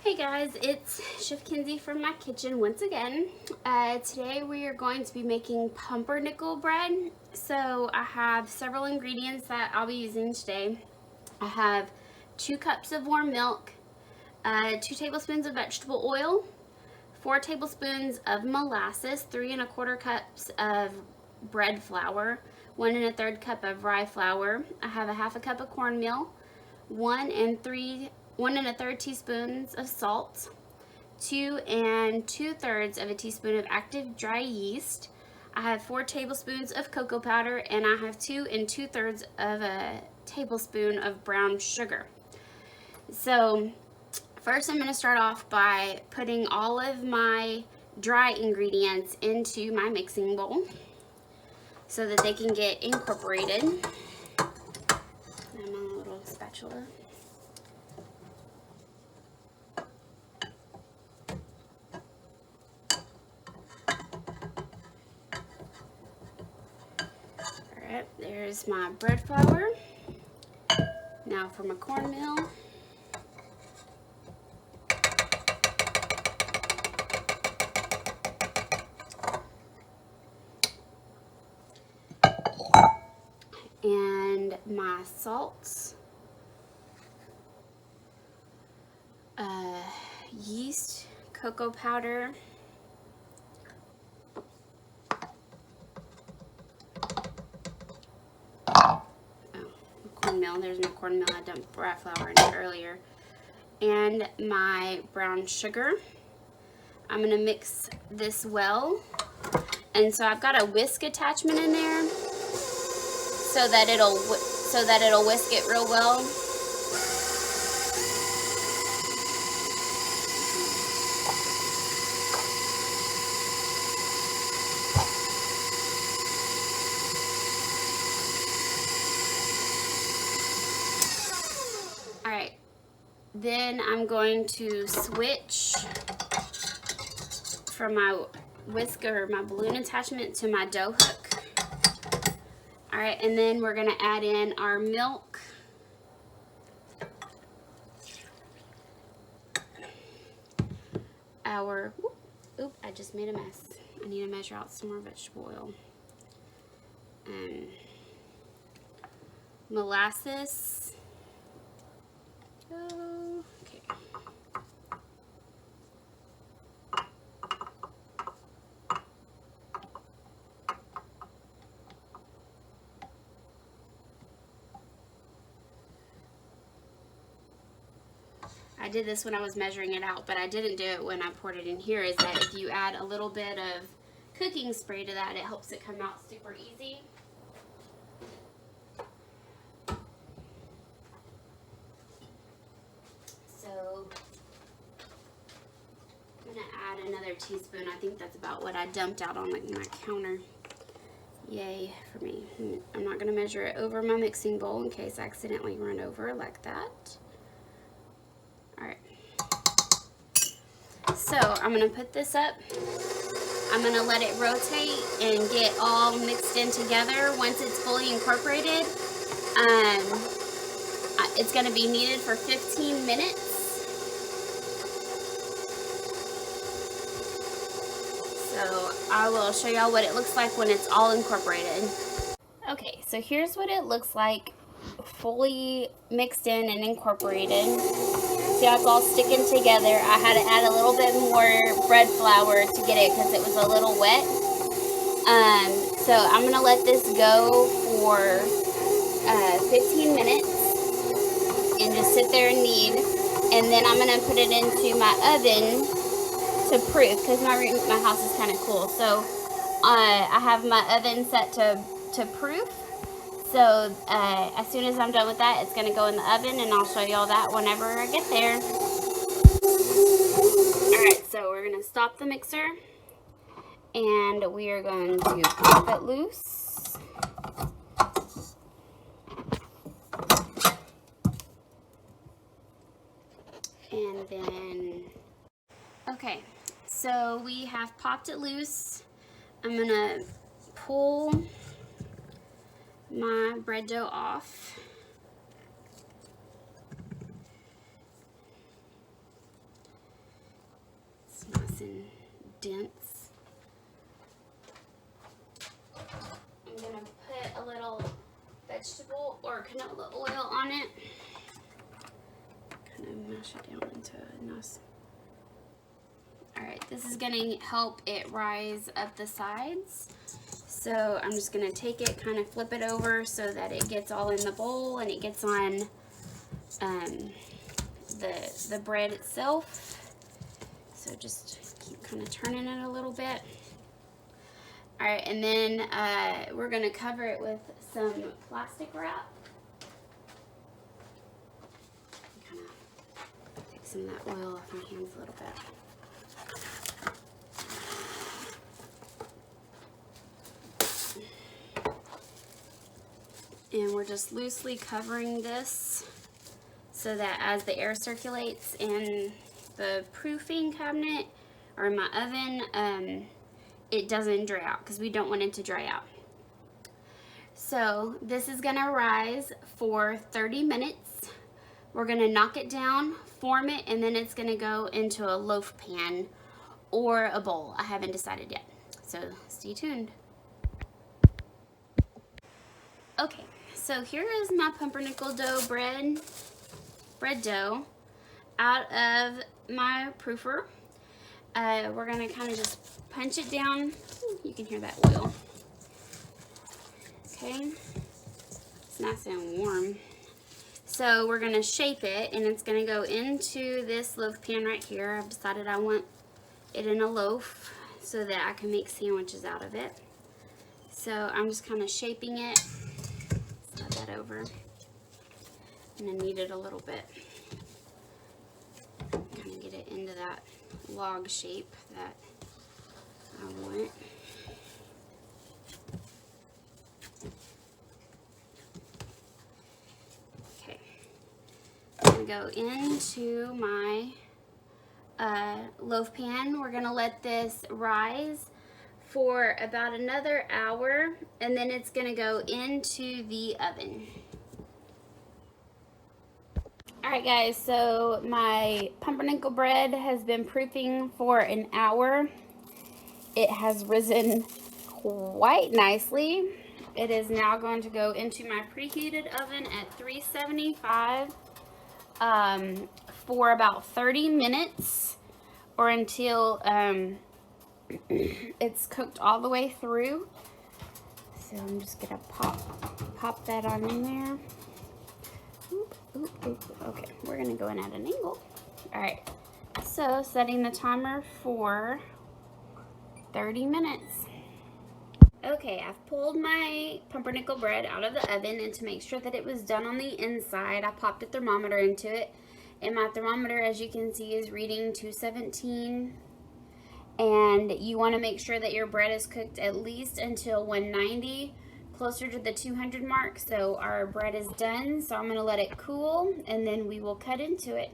Hey guys, it's Chef Kinsey from my kitchen once again. Today we are going to be making pumpernickel bread. So I have several ingredients that I'll be using today. I have 2 cups of warm milk, 2 tablespoons of vegetable oil, 4 tablespoons of molasses, 3 1/4 cups of bread flour, 1 1/3 cup of rye flour. I have a 1/2 cup of cornmeal, 1 1/3 teaspoons of salt, 2 2/3 of a teaspoon of active dry yeast. I have 4 tablespoons of cocoa powder, and I have 2 2/3 of a tablespoon of brown sugar. So first I'm going to start off by putting all of my dry ingredients into my mixing bowl so that they can get incorporated. And my little spatula. Alright, there's my bread flour. Now for my cornmeal. And my salts, yeast, cocoa powder, cornmeal. There's my cornmeal. I dumped bread flour in it earlier. And my brown sugar. I'm going to mix this well. And so I've got a whisk attachment in there so that it'll whisk it real well. Alright, then I'm going to switch from my whisker, my balloon attachment, to my dough hook. Alright, and then we're going to add in our milk. I just made a mess. I need to measure out some more vegetable oil. Molasses. Okay. I did this when I was measuring it out, but I didn't do it when I poured it in here, is that if you add a little bit of cooking spray to that, it helps it come out super easy. So I'm going to add another teaspoon. I think that's about what I dumped out on my counter. Yay for me. I'm not going to measure it over my mixing bowl in case I accidentally run over like that. Alright. So I'm going to put this up. I'm going to let it rotate and get all mixed in together. Once it's fully incorporated, it's going to be kneaded for 15 minutes. So I will show y'all what it looks like when it's all incorporated. Okay, so here's what it looks like fully mixed in and incorporated. See how it's all sticking together. I had to add a little bit more bread flour to get it because it was a little wet. So I'm going to let this go for 15 minutes and just sit there and knead. And then I'm going to put it into my oven to proof because my house is kind of cool. So I have my oven set to proof. So as soon as I'm done with that, it's going to go in the oven, and I'll show y'all that whenever I get there. Alright, so we're going to stop the mixer, and we are going to pop it loose. And then, okay, so we have popped it loose. I'm going to pull my bread dough off. and dense. I'm gonna put a little vegetable or canola oil on it. Kind of mash it down into a nice. Alright, this is gonna help it rise up the sides. So I'm just gonna take it, kind of flip it over so that it gets all in the bowl and it gets on the bread itself. So just keep kind of turning it a little bit. All right, and then we're gonna cover it with some plastic wrap. Kind of take some of that oil off my hands a little bit. And we're just loosely covering this so that as the air circulates in the proofing cabinet or in my oven, it doesn't dry out, because we don't want it to dry out. So this is gonna rise for 30 minutes. We're gonna knock it down, form it, and then it's gonna go into a loaf pan or a bowl. I haven't decided yet, so stay tuned. Okay, so here is my pumpernickel dough bread dough out of my proofer. We're gonna kind of just punch it down. You can hear that oil. Okay, it's nice and warm. So we're gonna shape it, and it's gonna go into this loaf pan right here. I've decided I want it in a loaf so that I can make sandwiches out of it. So I'm just kind of shaping it. Slide that over. And then knead it a little bit. Kind of get it into that log shape that I want. Okay. I'm going to go into my loaf pan. We're going to let this rise for about another hour, and then it's going to go into the oven. Alright guys, so my pumpernickel bread has been proofing for an hour. It has risen quite nicely. It is now going to go into my preheated oven at 375 for about 30 minutes, or until it's cooked all the way through. So I'm just gonna pop that on in there. Oop, oop, oop. Okay, we're gonna go in at an angle. All right, so setting the timer for 30 minutes. Okay, I've pulled my pumpernickel bread out of the oven, and to make sure that it was done on the inside, I popped a thermometer into it, and my thermometer, as you can see, is reading 217. And you want to make sure that your bread is cooked at least until 190, closer to the 200 mark. So our bread is done, so I'm going to let it cool, and then we will cut into it.